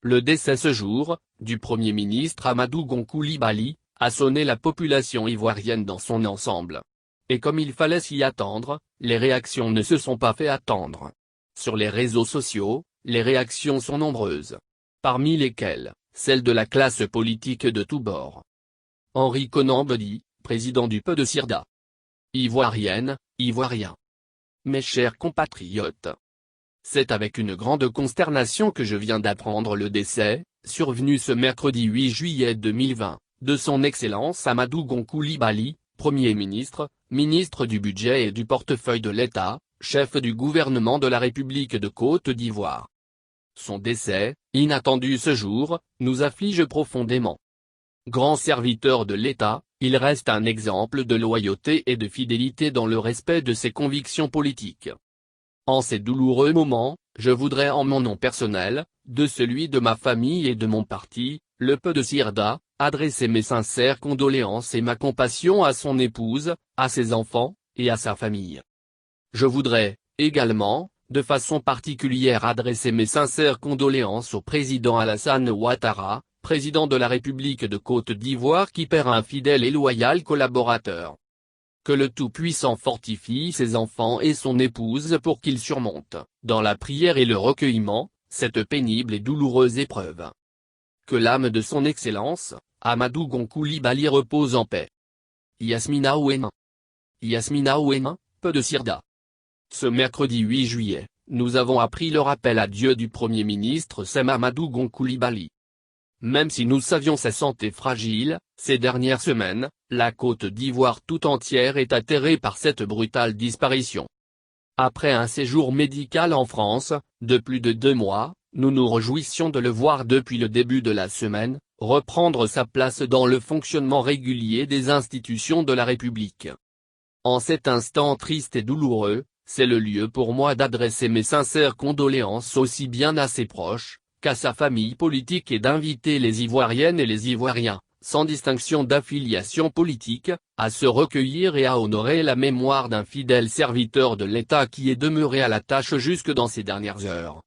Le décès ce jour, du Premier ministre Amadou Gon Coulibaly, a sonné la population ivoirienne dans son ensemble. Et comme il fallait s'y attendre, les réactions ne se sont pas fait attendre. Sur les réseaux sociaux, les réactions sont nombreuses. Parmi lesquelles, celles de la classe politique de tous bords. Henri Konan Bedi, président du Peu de Sirda. Ivoirienne, Ivoirien. Mes chers compatriotes. C'est avec une grande consternation que je viens d'apprendre le décès, survenu ce mercredi 8 juillet 2020, de son Excellence Amadou Gon Coulibaly, Premier ministre, ministre du Budget et du Portefeuille de l'État, chef du gouvernement de la République de Côte d'Ivoire. Son décès, inattendu ce jour, nous afflige profondément. Grand serviteur de l'État, il reste un exemple de loyauté et de fidélité dans le respect de ses convictions politiques. En ces douloureux moments, je voudrais en mon nom personnel, de celui de ma famille et de mon parti, le Peu de Sirda, adresser mes sincères condoléances et ma compassion à son épouse, à ses enfants, et à sa famille. Je voudrais, également, de façon particulière adresser mes sincères condoléances au président Alassane Ouattara, président de la République de Côte d'Ivoire qui perd un fidèle et loyal collaborateur. Que le Tout-Puissant fortifie ses enfants et son épouse pour qu'ils surmontent, dans la prière et le recueillement, cette pénible et douloureuse épreuve. Que l'âme de son Excellence, Amadou Gon Coulibaly repose en paix. Yasmina Ouéna. Yasmina Ouéna, Peu de Sirda. Ce mercredi 8 juillet, nous avons appris le rappel à Dieu du Premier ministre Amadou Gon Coulibaly. Même si nous savions sa santé fragile, ces dernières semaines, la Côte d'Ivoire tout entière est atterrée par cette brutale disparition. Après un séjour médical en France, de plus de 2 mois, nous nous réjouissions de le voir depuis le début de la semaine, reprendre sa place dans le fonctionnement régulier des institutions de la République. En cet instant triste et douloureux, c'est le lieu pour moi d'adresser mes sincères condoléances aussi bien à ses proches, qu'à sa famille politique et d'inviter les Ivoiriennes et les Ivoiriens, sans distinction d'affiliation politique, à se recueillir et à honorer la mémoire d'un fidèle serviteur de l'État qui est demeuré à la tâche jusque dans ces dernières heures.